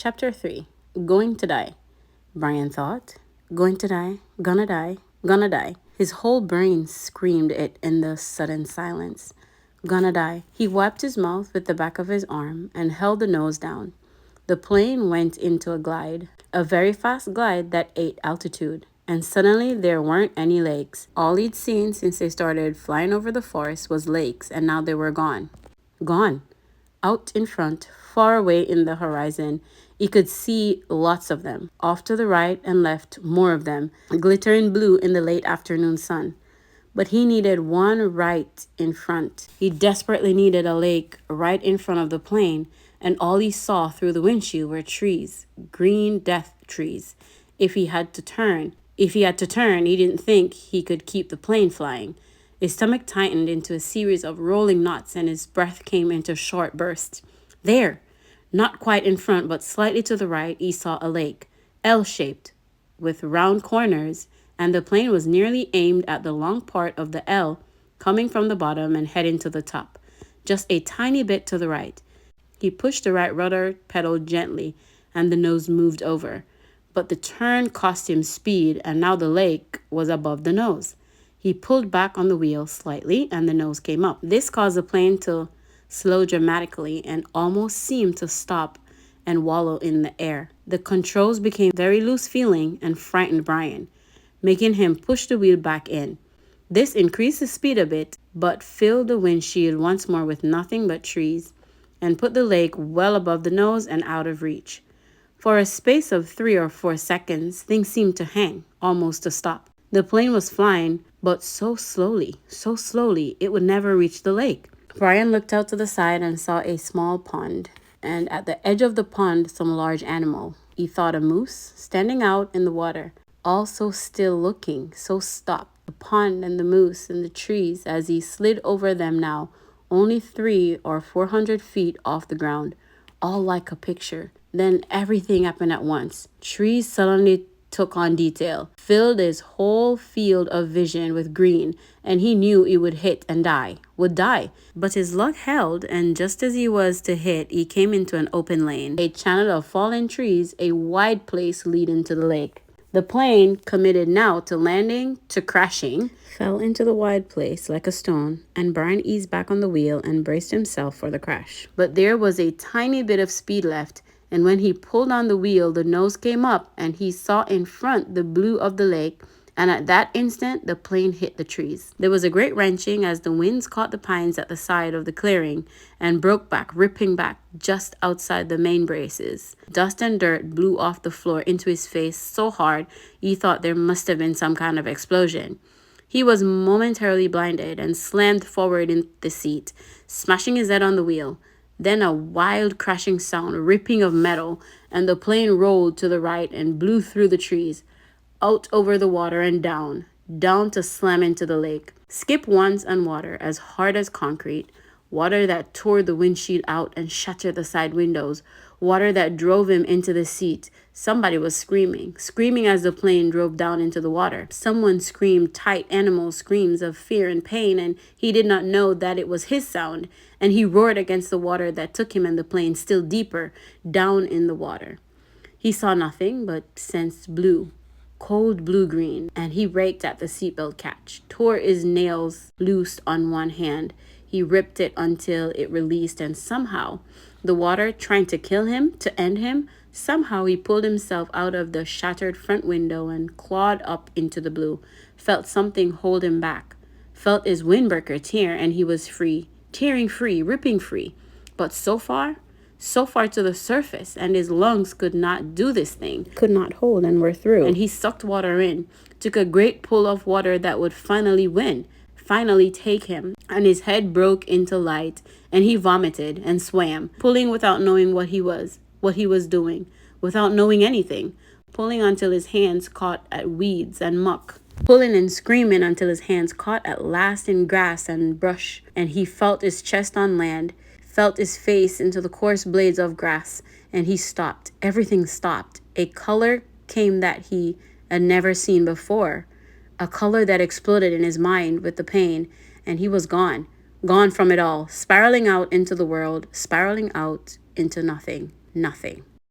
Chapter 3. Going to Die. Brian thought. Going to die, gonna die, gonna die. His whole brain screamed it in the sudden silence. Gonna die. He wiped his mouth with the back of his arm and held the nose down. The plane went into a glide, a very fast glide that ate altitude. And suddenly there weren't any lakes. All he'd seen since they started flying over the forest was lakes, and now they were gone. Gone. Out in front, far away in the horizon, he could see lots of them. Off to the right and left, more of them, glittering blue in the late afternoon sun. But he needed one right in front. He desperately needed a lake right in front of the plane, and all he saw through the windshield were trees, green death trees. If he had to turn, he didn't think he could keep the plane flying. His stomach tightened into a series of rolling knots and his breath came into short bursts. There, not quite in front but slightly to the right, he saw a lake, L-shaped, with round corners, and the plane was nearly aimed at the long part of the L coming from the bottom and heading to the top, just a tiny bit to the right. He pushed the right rudder pedal gently and the nose moved over, but the turn cost him speed and now the lake was above the nose. He pulled back on the wheel slightly and the nose came up. This caused the plane to slow dramatically and almost seemed to stop and wallow in the air. The controls became very loose feeling and frightened Brian, making him push the wheel back in. This increased the speed a bit, but filled the windshield once more with nothing but trees and put the lake well above the nose and out of reach. For a space of 3 or 4 seconds, things seemed to hang, almost to stop. The plane was flying, but so slowly, it would never reach the lake. Brian looked out to the side and saw a small pond, and at the edge of the pond, some large animal. He thought a moose, standing out in the water, all so still looking, so stopped. The pond and the moose and the trees as he slid over them now, only 300 or 400 feet off the ground, all like a picture. Then everything happened at once. Trees suddenly took on detail, filled his whole field of vision with green, and he knew he would hit and would die. But his luck held, and just as he was to hit, he came into an open lane, a channel of fallen trees, a wide place leading to the lake. The plane, committed now to landing, to crashing, fell into the wide place like a stone, and Brian eased back on the wheel and braced himself for the crash. But there was a tiny bit of speed left, and when he pulled on the wheel, the nose came up, and he saw in front the blue of the lake, and at that instant, the plane hit the trees. There was a great wrenching as the winds caught the pines at the side of the clearing and broke back, ripping back just outside the main braces. Dust and dirt blew off the floor into his face so hard, he thought there must have been some kind of explosion. He was momentarily blinded and slammed forward in the seat, smashing his head on the wheel. Then a wild crashing sound, ripping of metal, and the plane rolled to the right and blew through the trees, out over the water and down to slam into the lake. Skip once on water as hard as concrete, water that tore the windshield out and shattered the side windows, water that drove him into the seat. Somebody was screaming as the plane drove down into the water. Someone screamed tight animal screams of fear and pain, and he did not know that it was his sound, and he roared against the water that took him and the plane still deeper down in the water. He saw nothing but sensed blue, cold blue-green, and he raked at the seatbelt catch, tore his nails loose on one hand. He ripped it until it released, and somehow, the water trying to kill him, to end him, somehow he pulled himself out of the shattered front window and clawed up into the blue, felt something hold him back, felt his windbreaker tear, and he was free, tearing free, ripping free. But so far to the surface, and his lungs could not do this thing, could not hold and were through. And he sucked water in, took a great pull of water that would finally win, finally take him, and his head broke into light, and he vomited and swam, pulling without knowing what he was doing, without knowing anything, pulling until his hands caught at weeds and muck, pulling and screaming until his hands caught at last in grass and brush, and he felt his chest on land, felt his face into the coarse blades of grass, and he stopped. Everything stopped. A color came that he had never seen before, a color that exploded in his mind with the pain, and he was gone from it all, spiraling out into the world, spiraling out into nothing.